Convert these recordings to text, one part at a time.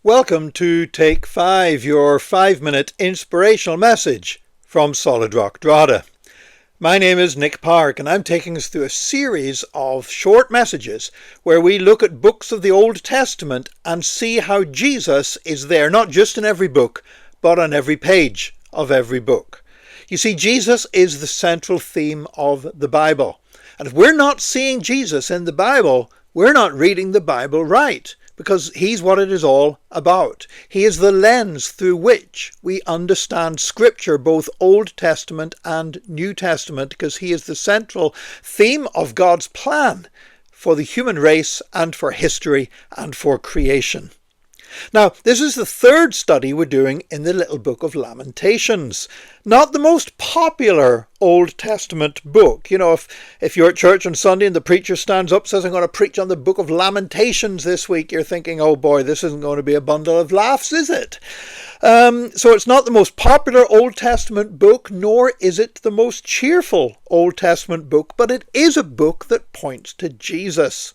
Welcome to Take 5, your 5-minute inspirational message from Solid Rock Drogheda. My name is Nick Park and I'm taking us through a series of short messages where we look at books of the Old Testament and see how Jesus is there, not just in every book, but on every page of every book. You see, Jesus is the central theme of the Bible. And if we're not seeing Jesus in the Bible, we're not reading the Bible right. Because he's what it is all about. He is the lens through which we understand Scripture, both Old Testament and New Testament, because he is the central theme of God's plan for the human race and for history and for creation. Now, this is the third study we're doing in the little book of Lamentations. Not the most popular Old Testament book. You know, if you're at church on Sunday and the preacher stands up and says, I'm going to preach on the book of Lamentations this week, you're thinking, oh boy, this isn't going to be a bundle of laughs, is it? So it's not the most popular Old Testament book, nor is it the most cheerful Old Testament book, but it is a book that points to Jesus.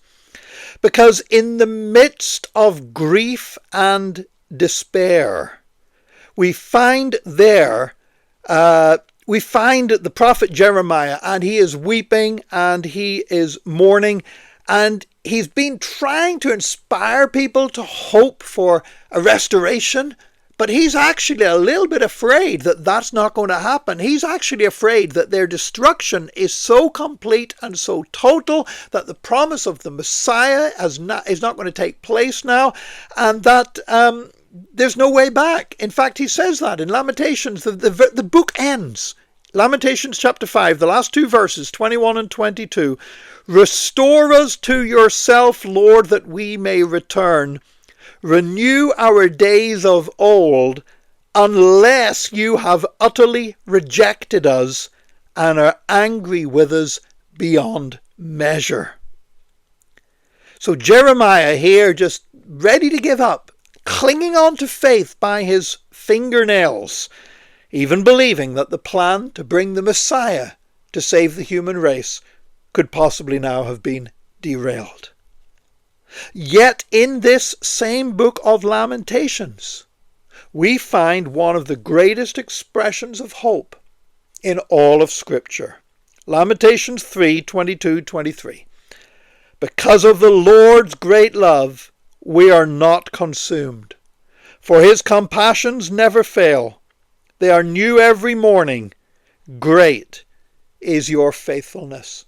Because in the midst of grief and despair, we find the prophet Jeremiah, and he is weeping and he is mourning, and he's been trying to inspire people to hope for a restoration. But he's actually a little bit afraid that that's not going to happen. He's actually afraid that their destruction is so complete and so total that the promise of the Messiah is not going to take place now, and that there's no way back. In fact, he says that in Lamentations. The book ends. Lamentations chapter 5, the last two verses, 21 and 22. Restore us to yourself, Lord, that we may return. Renew our days of old, unless you have utterly rejected us and are angry with us beyond measure. So Jeremiah here, just ready to give up, clinging on to faith by his fingernails, even believing that the plan to bring the Messiah to save the human race could possibly now have been derailed. Yet in this same book of Lamentations, we find one of the greatest expressions of hope in all of Scripture. Lamentations 3:22-23. Because of the Lord's great love, we are not consumed, for his compassions never fail. They are new every morning. Great is your faithfulness.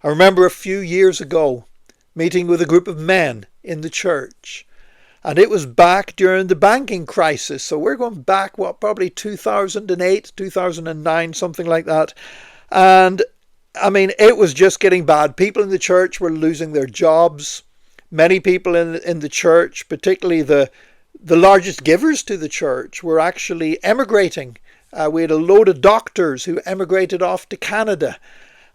I remember a few years ago, meeting with a group of men in the church. And it was back during the banking crisis. So we're going back, probably 2008, 2009, something like that. And I mean, it was just getting bad. People in the church were losing their jobs. Many people in the church, particularly the largest givers to the church, were actually emigrating. We had a load of doctors who emigrated off to Canada.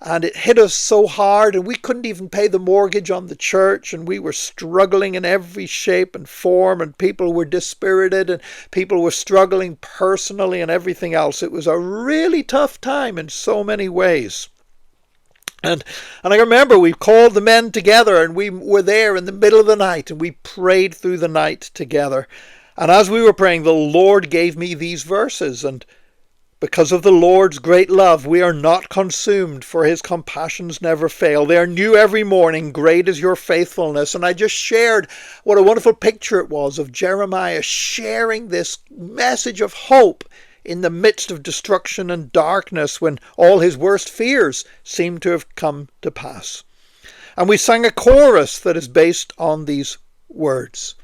And it hit us so hard, and we couldn't even pay the mortgage on the church, and we were struggling in every shape and form, and people were dispirited, and people were struggling personally and everything else. It was a really tough time in so many ways. And I remember we called the men together, and we were there in the middle of the night, and we prayed through the night together. And as we were praying, the Lord gave me these verses, and because of the Lord's great love, we are not consumed, for his compassions never fail. They are new every morning. Great is your faithfulness. And I just shared what a wonderful picture it was of Jeremiah sharing this message of hope in the midst of destruction and darkness when all his worst fears seem to have come to pass. And we sang a chorus that is based on these words.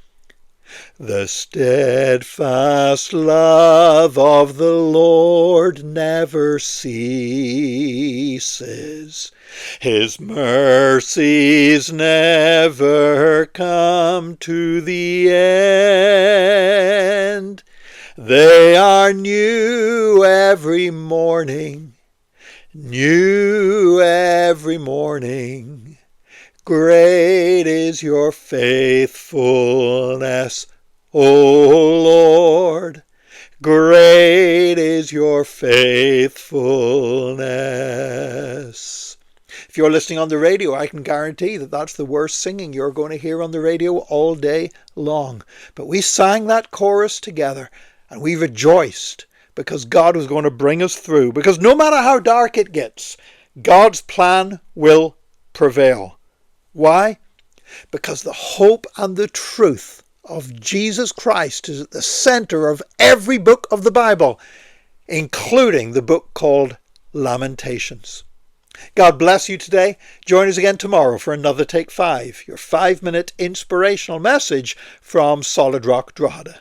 The steadfast love of the Lord never ceases. His mercies never come to the end. They are new every morning, new every morning. Great is your faithfulness, O Lord. Great is your faithfulness. If you're listening on the radio, I can guarantee that that's the worst singing you're going to hear on the radio all day long. But we sang that chorus together and we rejoiced because God was going to bring us through. Because no matter how dark it gets, God's plan will prevail. Why? Because the hope and the truth of Jesus Christ is at the center of every book of the Bible, including the book called Lamentations. God bless you today. Join us again tomorrow for another Take 5, your 5-minute inspirational message from Solid Rock Drogheda.